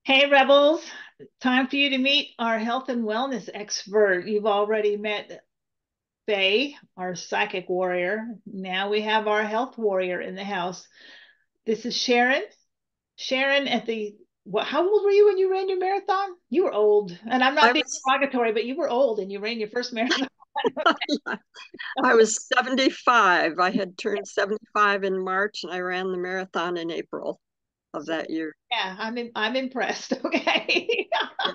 Hey, Rebels. Time for you to meet our health and wellness expert. You've already met Faye, our psychic warrior. Now we have our health warrior in the house. This is Sharon. Sharon, how old were you when you ran your marathon? You were old. And I'm not I being was derogatory, but you were old and you ran your first marathon. I was 75. I had turned 75 in March and I ran the marathon in April of So, that year. yeah, I'm impressed. Okay. Yeah.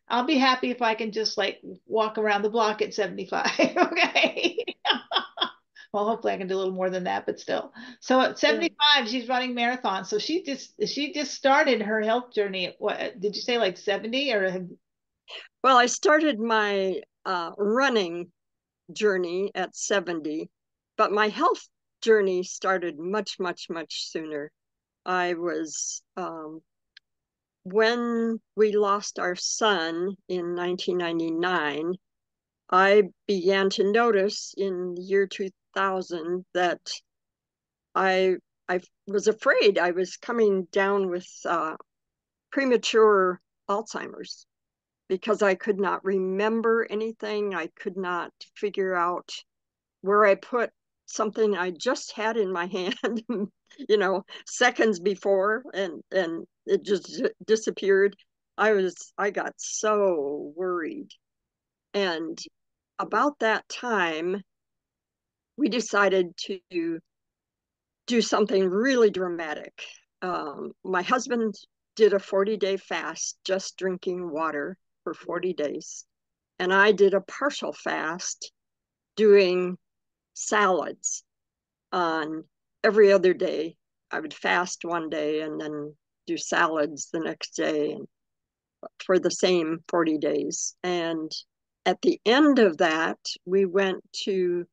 I'll be happy if I can just like walk around the block at 75. Okay. Well, hopefully I can do a little more than that, but still. So at Yeah. 75, she's running marathons. So she just started her health journey. At what did you say, like 70 or Well, I started my running journey at 70, but my health journey started much, much, much sooner. I was When we lost our son in 1999, I began to notice in the year 2000 that I I was afraid I was coming down with premature Alzheimer's because I could not remember anything. I could not figure out where I put something I just had in my hand, seconds before, and it just disappeared. I got so worried. And about that time, we decided to do something really dramatic. My husband did a 40-day fast, just drinking water for 40 days. And I did a partial fast, doing salads on every other day. I would fast one day and then do salads the next day and for the same 40 days. And at the end of that, we went to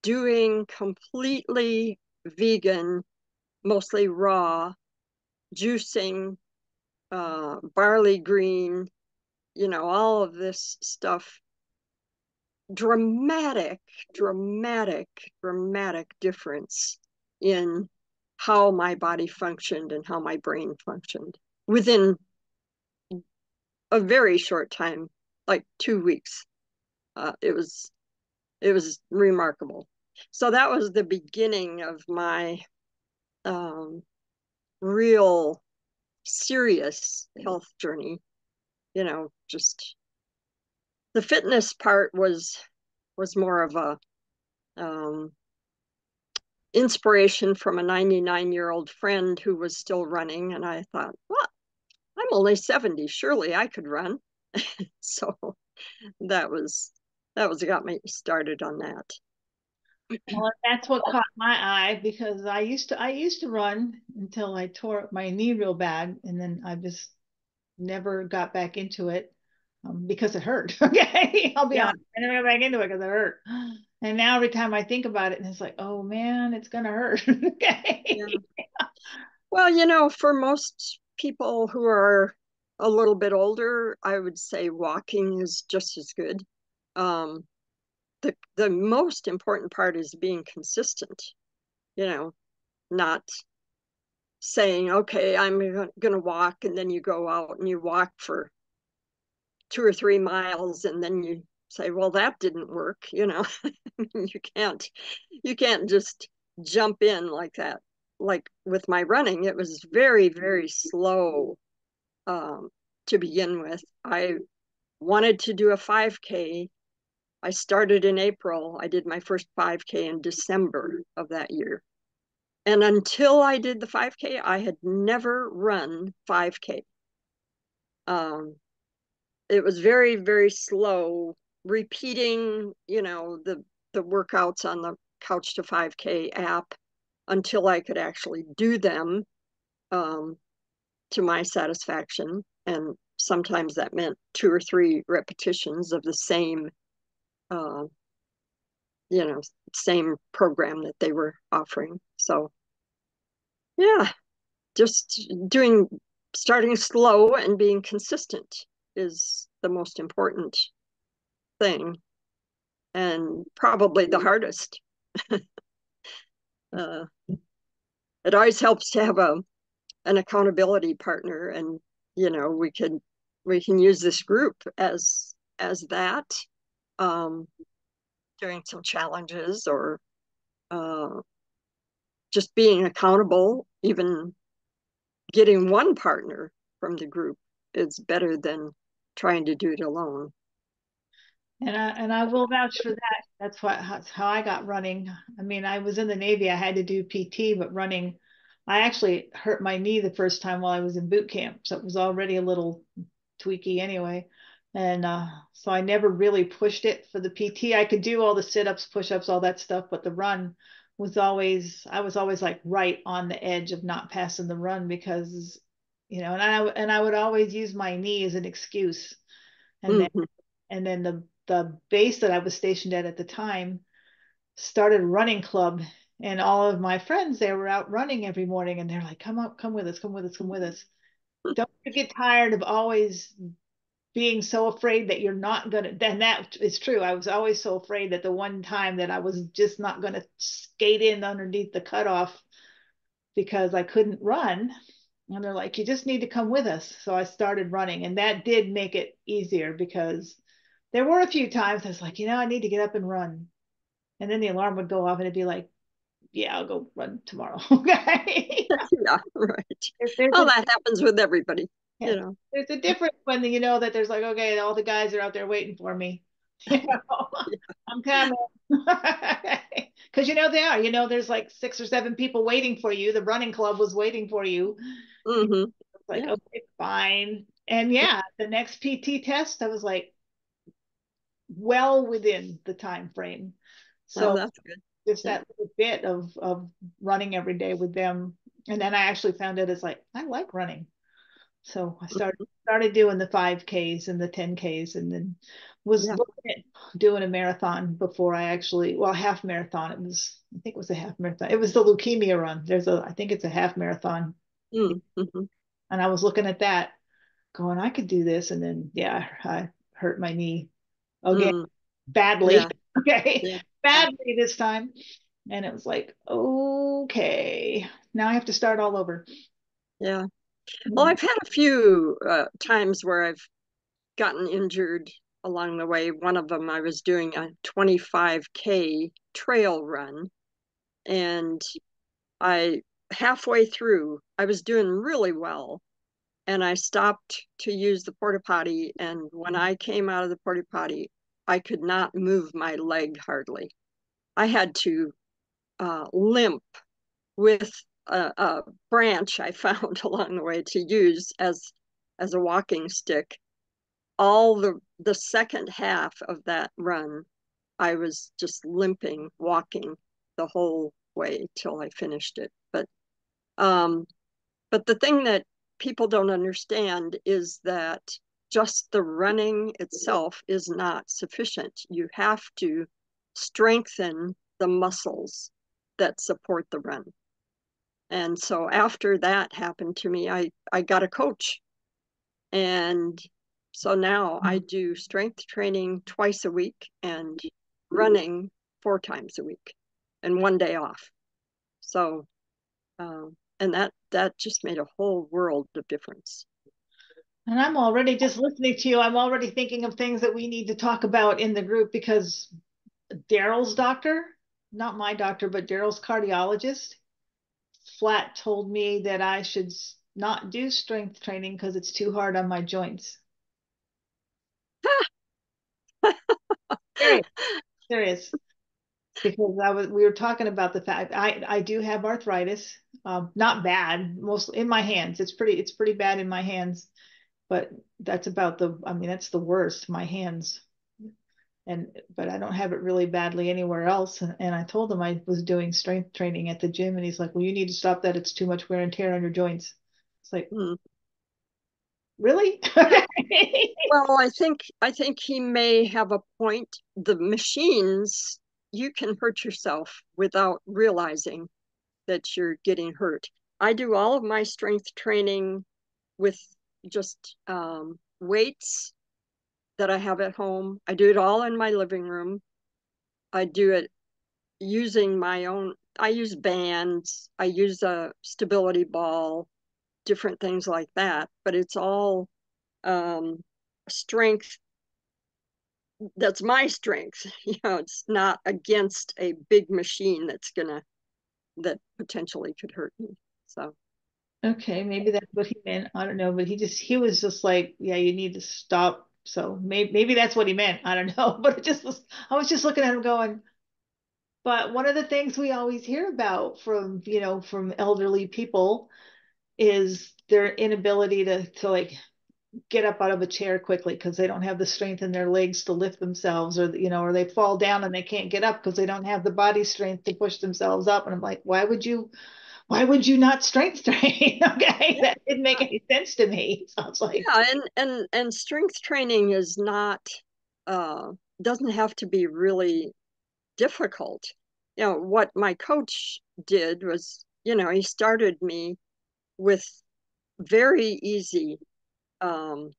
doing completely vegan, mostly raw, juicing, barley green, all of this stuff. Dramatic, dramatic, dramatic difference in how my body functioned and how my brain functioned within a very short time, like 2 weeks. It was remarkable. So that was the beginning of my um, real serious health journey. Just the fitness part was more of a um, inspiration from a 99-year-old friend who was still running, and I thought, well, I'm only 70, surely I could run. So that was that was got me started on that. well, that's what caught my eye because I used to run until I tore up my knee real bad, and then I just never got back into it because it hurt. Okay, I'll be Yeah, honest. I never got back into it because it hurt. And now every time I think about it, and it's like, oh man, it's gonna hurt. yeah. Okay. Well, for most people who are a little bit older, I would say walking is just as good. Um, the most important part is being consistent, you know, not saying, okay, I'm going to walk, and then you go out and you walk for 2 or 3 miles, and then you say, well, that didn't work. You can't just jump in like that. Like with my running, it was very, very slow to begin with. I wanted to do a 5K. I started in April. I did my first 5K in December of that year. And until I did the 5K, I had never run 5K. Um, it was very, very slow, repeating, the workouts on the Couch to 5K app until I could actually do them um, to my satisfaction. And sometimes that meant 2 or 3 repetitions of the uh, you know, same program that they were offering. So yeah, just starting slow and being consistent is the most important thing and probably the hardest. Uh, it always helps to have an accountability partner, and we can use this group as that, um, doing some challenges, or uh, just being accountable. Even getting one partner from the group is better than trying to do it alone. And I will vouch for that. That's how I got running. I mean, I was in the Navy. I had to do PT, but running, I actually hurt my knee the first time while I was in boot camp, so it was already a little tweaky anyway. And so I never really pushed it for the PT. I could do all the sit-ups, push-ups, all that stuff, but the run I was always like right on the edge of not passing the run because, and I would always use my knee as an excuse. And then Mm-hmm. and then the base that I was stationed at the time started a running club, and all of my friends, they were out running every morning, and they're like, come up, come with us, come with us, come with us. Don't you get tired of always being so afraid that you're not gonna, then that is true. I was always so afraid that the one time that I was just not gonna skate in underneath the cutoff because I couldn't run. And they're like, you just need to come with us. So I started running, and that did make it easier because there were a few times I was like, I need to get up and run. And then the alarm would go off and it'd be like, yeah, I'll go run tomorrow. Okay. Yeah, right. There's Oh, a that happens with everybody, yeah, you know. there's a difference when you know that there's like, okay, all the guys are out there waiting for me. You know, I'm coming. Because they are. There's like 6 or 7 people waiting for you. The running club was waiting for you. Mm-hmm. It's like, Yeah. okay, fine. And yeah, the next PT test, I was like well within the time frame. Oh, So that's good. just Yeah. that little bit of running every day with them. And then I actually found out it's like, I like running. So I Mhm. started doing the 5Ks and the 10Ks, and then was Yeah. looking at doing a marathon before I actually, well, half marathon. I think it was a half marathon. It was the leukemia run. I think it's a half marathon. Mm-hmm. And I was looking at that going, I could do this. And then, yeah, I hurt my knee again Mm. badly. Yeah. Okay. Yeah. Yeah. Badly this time. And it was like, okay, now I have to start all over. Yeah. Well, Mm. I've had a few times where I've gotten injured along the way. One of them, I was doing a 25K trail run, and I halfway through, I was doing really well, and I stopped to use the porta potty. And when I came out of the porta potty, I could not move my leg hardly. I had to limp with a branch I found along the way to use as a walking stick. All the second half of that run, I was just limping, walking the whole way till I finished it. Um, but the thing that people don't understand is that just the running itself is not sufficient. You have to strengthen the muscles that support the run. And so after that happened to me, I got a coach. And so now I do strength training twice a week and running 4 times a week and one day off. So, and that just made a whole world of difference. And I'm already just listening to you. I'm already thinking of things that we need to talk about in the group because Daryl's doctor, not my doctor, but Daryl's cardiologist, flat told me that I should not do strength training because it's too hard on my joints. Serious, serious. Because we were talking about the fact I do have arthritis, not bad, mostly in my hands. It's pretty bad in my hands, but I mean, that's the worst, my hands. But I don't have it really badly anywhere else. And I told him I was doing strength training at the gym, and he's like, well, you need to stop that. It's too much wear and tear on your joints. It's like, Hmm. really? Yeah. Well, I think he may have a point. The machines, you can hurt yourself without realizing that you're getting hurt. I do all of my strength training with just weights that I have at home. I do it all in my living room. I do it using my own, I use bands, I use a stability ball different things like that, but it's all um, strength. That's my strength. It's not against a big machine that potentially could hurt me. So Okay, maybe that's what he meant. I don't know, but he was just like, yeah, you need to stop. So maybe that's what he meant. I don't know, but I was just looking at him going, but one of the things we always hear about from, from elderly people is their inability to like get up out of a chair quickly because they don't have the strength in their legs to lift themselves, or or they fall down and they can't get up because they don't have the body strength to push themselves up. And I'm like, why would you not strength train? Okay, that didn't make any sense to me. Sounds like. yeah, and strength training is not uh doesn't have to be really difficult. What my coach did was, he started me with very easy. I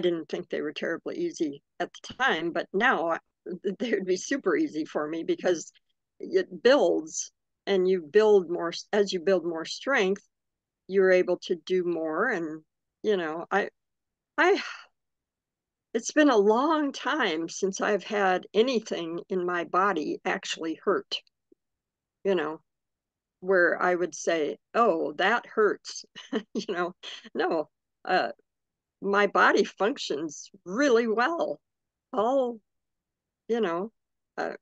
didn't think they were terribly easy at the time, but now they would be super easy for me because it builds, and you build more as you build more strength, you're able to do more. And I it's been a long time since I've had anything in my body actually hurt, you know, where I would say, "Oh, that hurts." you know, no, uh, my body functions really well. All, you know, uh,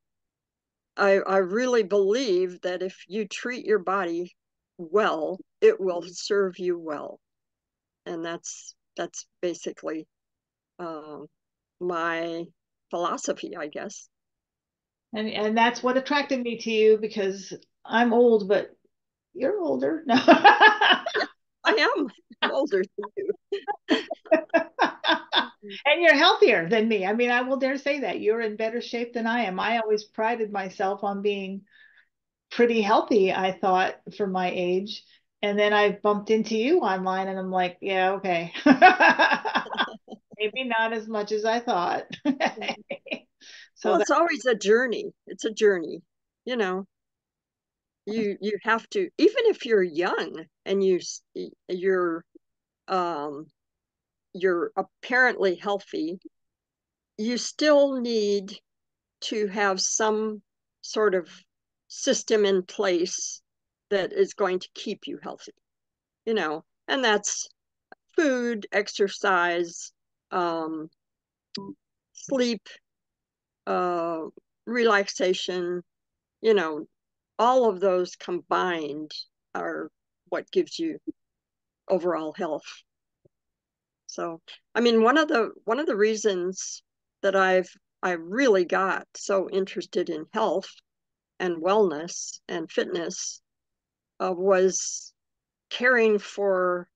I really believe that if you treat your body well, it will serve you well, and that's basically um, my philosophy, I guess. And that's what attracted me to you because I'm old, but you're older. No. Yeah, I am. I'm older than you. And you're healthier than me. I mean, I will dare say that you're in better shape than I am. I always prided myself on being pretty healthy, I thought, for my age. And then I bumped into you online and I'm like, yeah, okay. Maybe not as much as I thought. So Well, that, it's always a journey. It's a journey. You know, you have to, even if you're young and you're um you're apparently healthy, you still need to have some sort of system in place that is going to keep you healthy, and that's food, exercise, um, sleep, uh, relaxation, you know, all of those combined are what gives you overall health. So, I mean, one of the reasons that I really got so interested in health and wellness and fitness was caring for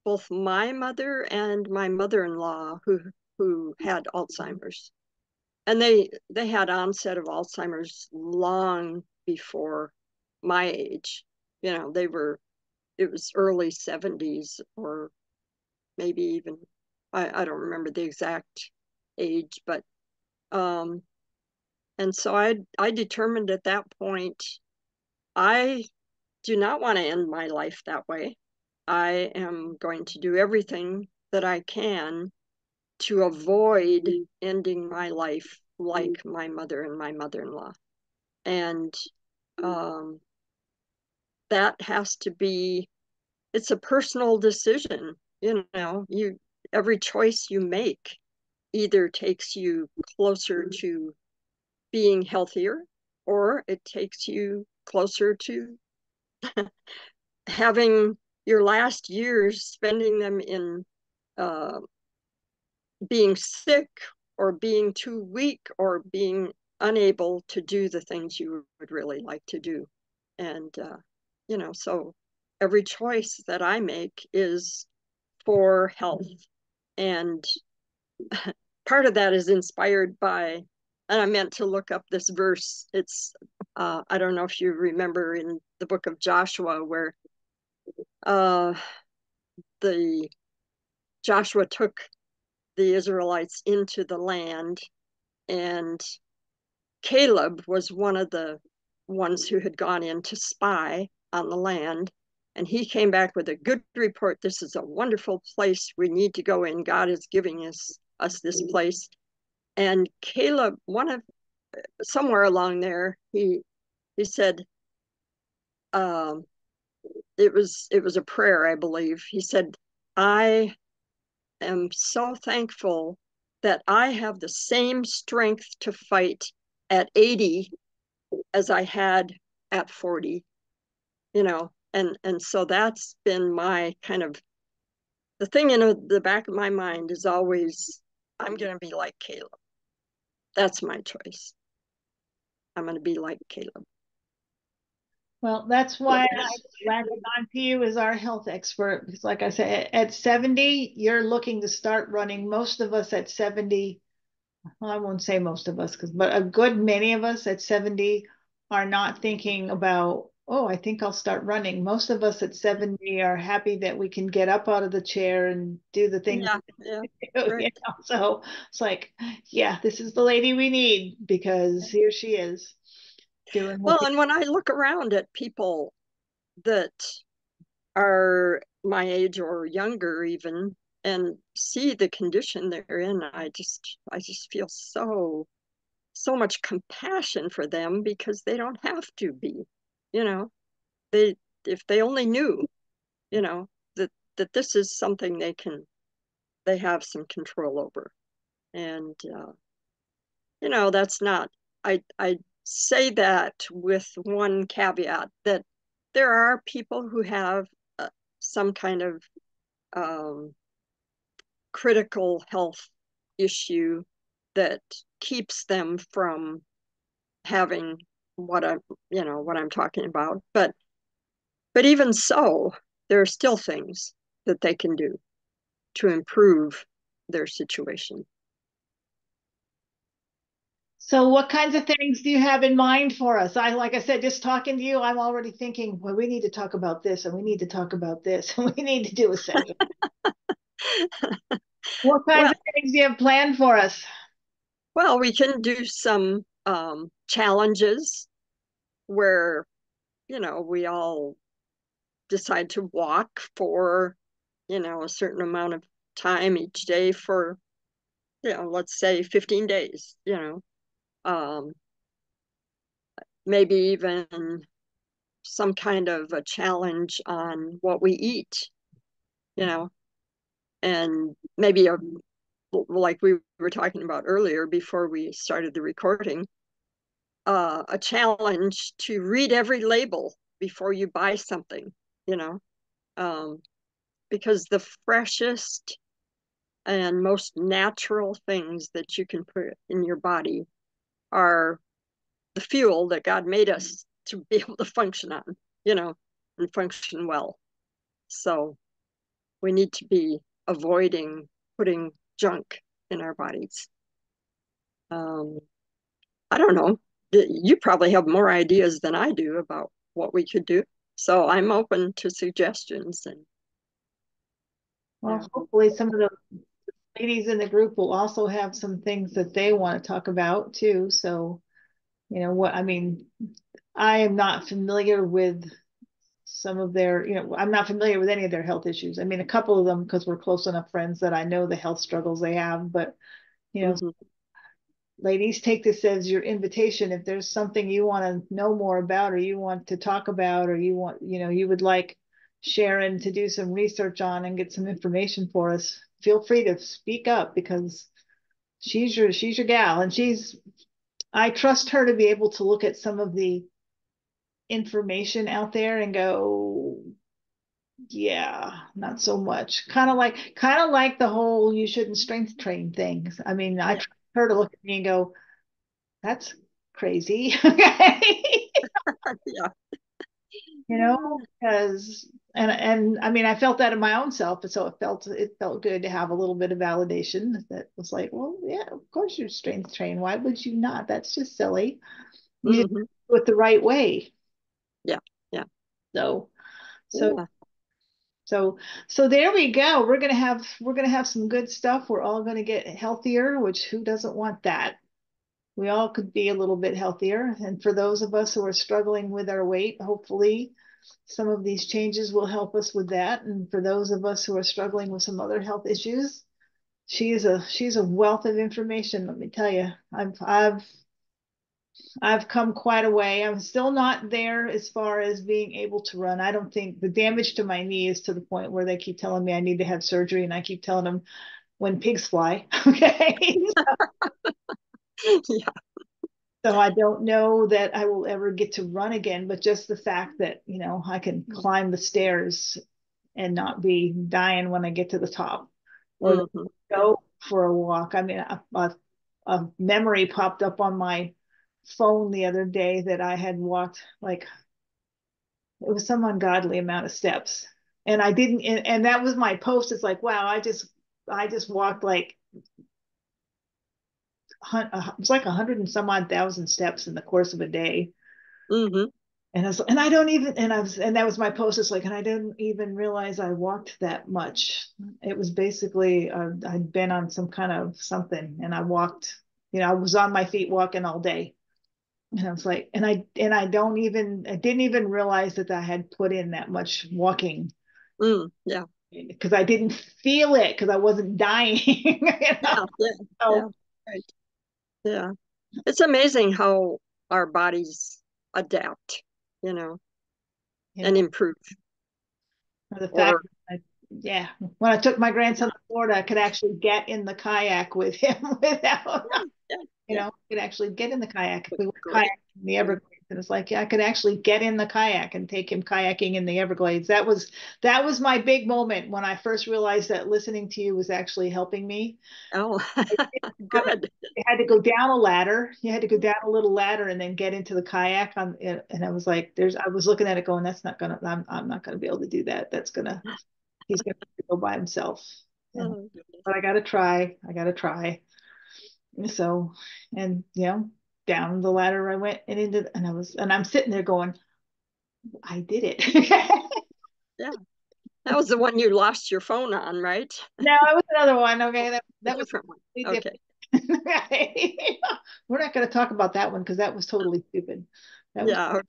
both my mother and my mother-in-law who had Alzheimer's. And they had onset of Alzheimer's long before my age. It was early 70s, or maybe even, I don't remember the exact age, but um and so I determined at that point, I do not want to end my life that way. I am going to do everything that I can to avoid ending my life like my mother and my mother-in-law. And um, that has to be, it's a personal decision. Every choice you make either takes you closer to being healthier, or it takes you closer to having your last years, spending them in uh, being sick, or being too weak, or being unable to do the things you would really like to do. And, so every choice that I make is for health. And part of that is inspired by, and I meant to look up this verse. I don't know if you remember in the book of Joshua where uh, the Joshua took the Israelites into the land, and Caleb was one of the ones who had gone in to spy on the land. And he came back with a good report. This is a wonderful place. We need to go in. God is giving us this place. And Caleb, somewhere along there, he said, um, it was a prayer, I believe. He said, I am so thankful that I have the same strength to fight at 80 as I had at 40, and so that's been my kind of the thing in the back of my mind is always, I'm going to be like Caleb. That's my choice. I'm going to be like Caleb. Well, that's why I landed on to you as our health expert. Because, like I said, at 70, you're looking to start running. Most of us at 70, well, I won't say most of us, but a good many of us at 70 are not thinking about, oh, I think I'll start running. Most of us at 70 are happy that we can get up out of the chair and do the things Yeah, yeah, we do, right. So it's like, yeah, this is the lady we need because here she is doing what Well, and when I look around at people that are my age or younger even and see the condition they're in, I just feel so much compassion for them because they don't have to be, you know. They if they only knew, you know, that this is something they have some control over. And that's not, I say that with one caveat that there are people who have some kind of um, critical health issue that keeps them from having what I'm talking about. But even so, there are still things that they can do to improve their situation. So what kinds of things do you have in mind for us? Like I said, just talking to you, I'm already thinking, well, we need to talk about this and we need to talk about this and we need to do a session. What kinds Well, of things do you have planned for us? well, we can do some challenges where we all decide to walk for a certain amount of time each day for let's say 15 days. Um, Maybe even some kind of a challenge on what we eat, you know, and maybe like we were talking about earlier before we started the recording, a challenge to read every label before you buy something, you know, um, because the freshest and most natural things that you can put in your body are the fuel that God made us to be able to function on, you know, and function well. So we need to be avoiding putting junk in our bodies. Um, I don't know. You probably have more ideas than I do about what we could do. So I'm open to suggestions and Well, yeah. hopefully some of the ladies in the group will also have some things that they want to talk about too. So, I mean, I am not familiar with some of their, I'm not familiar with any of their health issues. I mean, a couple of them because we're close enough friends that I know the health struggles they have, but you know, Mm-hmm. ladies, take this as your invitation. If there's something you want to know more about, or you want to talk about, or you would like Sharon to do some research on and get some information for us, feel free to speak up because she's your gal, and I trust her to be able to look at some of the information out there and go, yeah, not so much. Kind of like the whole you shouldn't strength train things. I mean, I Yeah, trust her to look at me and go, that's crazy. Okay. yeah, Because and I mean I felt that in my own self, and so it felt good to have a little bit of validation that was like, well, yeah, of course you're strength trained. Why would you not? That's just silly. You just mm-hmm. do it the right way. Yeah, yeah, So so yeah. so so there we go. We're gonna have some good stuff. We're all gonna get healthier, which who doesn't want that? We all could be a little bit healthier. And for those of us who are struggling with our weight, hopefully some of these changes will help us with that. And for those of us who are struggling with some other health issues, she's a wealth of information. Let me tell you, I've come quite a way. I'm still not there as far as being able to run. I don't think the damage to my knee is to the point where they keep telling me I need to have surgery, and I keep telling them when pigs fly. Okay. Yeah. So I don't know that I will ever get to run again, but just the fact that, I can climb the stairs and not be dying when I get to the top or Hmm. go for a walk. I mean, a memory popped up on my phone the other day that I had walked like it was some ungodly amount of steps. And I didn't, and that was my post. It's like, wow, I just walked like, it was like 100 and some odd thousand steps in the course of a day. Hmm. And I don't even, and that was my post. It's like, and I didn't even realize I walked that much. It was basically, I'd been on some kind of something and I walked, I was on my feet walking all day. And I was like, and I didn't even realize that I had put in that much walking Yeah. because I didn't feel it because I wasn't dying. Yeah. Yeah. Yeah. So, Right. Yeah. It's amazing how our bodies adapt, you know, and yeah, improve. the fact, Or yeah, when I took my grandson to Florida, I could actually get in the kayak with him without, yeah, yeah, yeah. could actually get in the kayak. We went Great. kayaking in the Great. Everglades, and it's like, yeah, I could actually get in the kayak and take him kayaking in the Everglades. That was my big moment when I first realized that listening to you was actually helping me. Oh, I didn't have it. good. You had to go down a ladder. You had to go down a little ladder and then get into the kayak on it. And I was like, I was looking at it going, I'm not gonna be able to do that. He's gonna have to go by himself. And Oh, goodness. but I gotta try. I gotta try. So, and down the ladder I went and I'm sitting there going, I did it. Yeah. That was the one you lost your phone on, right? No, it was another one. Okay, Oh, a that was different one. totally Okay. different. We're not going to talk about that one because that was totally stupid. That was Yeah,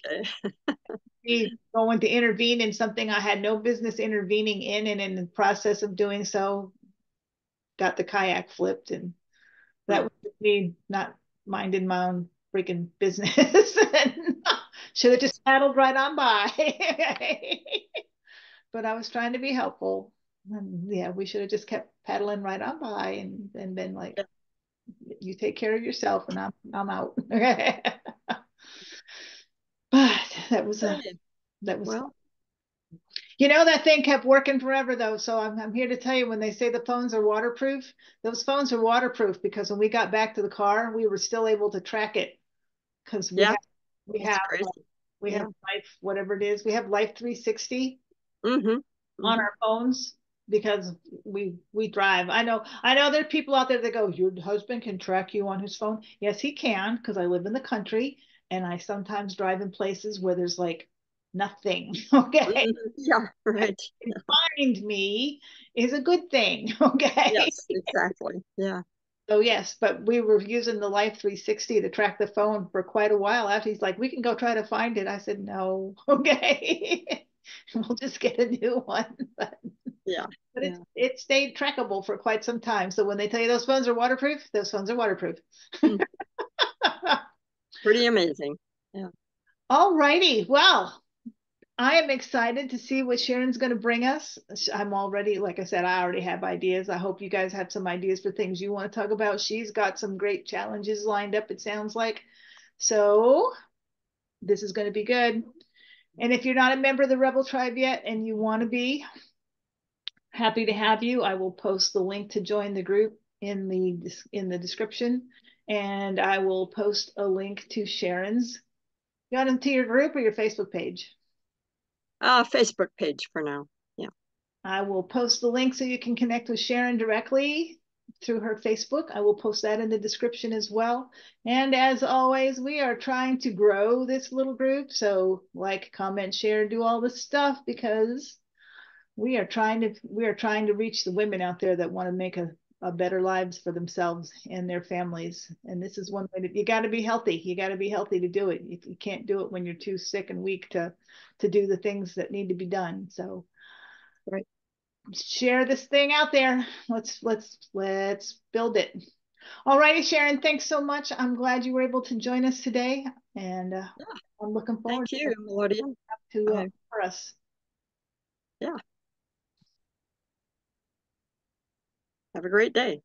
okay. me going to intervene in something I had no business intervening in, and in the process of doing so, got the kayak flipped, and that Hmm. was me not minding my own freaking business. Should have just paddled right on by. But I was trying to be helpful. And yeah, we should have just kept paddling right on by and been like, Yeah. you take care of yourself and I'm out. But Okay. that was fun. Well, That thing kept working forever though. So I'm here to tell you when they say the phones are waterproof, those phones are waterproof because when we got back to the car, we were still able to track it because we yeah, have we that's have crazy. we have Yeah. life, whatever it is. We have Life 360 Mm-hmm. on Mm-hmm. our phones because we drive. I know there are people out there that go, your husband can track you on his phone. Yes, he can because I live in the country and I sometimes drive in places where there's like nothing. Okay. Hmm. Yeah, right. Find me is a good thing. Okay. Yes, exactly. Yeah. So yes, but we were using the Life 360 to track the phone for quite a while after he's like, we can go try to find it. I said, no, okay. We'll just get a new one. Yeah. But Yeah. it stayed trackable for quite some time. So when they tell you those phones are waterproof, those phones are waterproof. Mm. Pretty amazing. Yeah. All righty. Well, I am excited to see what Sharon's going to bring us. I'm already, like I said, I already have ideas. I hope you guys have some ideas for things you want to talk about. She's got some great challenges lined up, it sounds like. So this is going to be good. And if you're not a member of the Rebel Tribe yet and you want to be, happy to have you. I will post the link to join the group in the description, and I will post a link to Sharon's. You got into your group or your Facebook page? Facebook page for now. Yeah. I will post the link so you can connect with Sharon directly through her Facebook. I will post that in the description as well. And as always, we are trying to grow this little group. So like, comment, share, do all this stuff because we are trying to reach the women out there that want to make better lives for themselves and their families. And this is one way that you got to be healthy. You got to be healthy to do it. You can't do it when you're too sick and weak to do the things that need to be done. So Right. share this thing out there. Let's build it. All righty, Sharon. Thanks so much. I'm glad you were able to join us today, and Yeah. I'm looking forward Thank you, Melodia. to I, for us. yeah. Have a great day.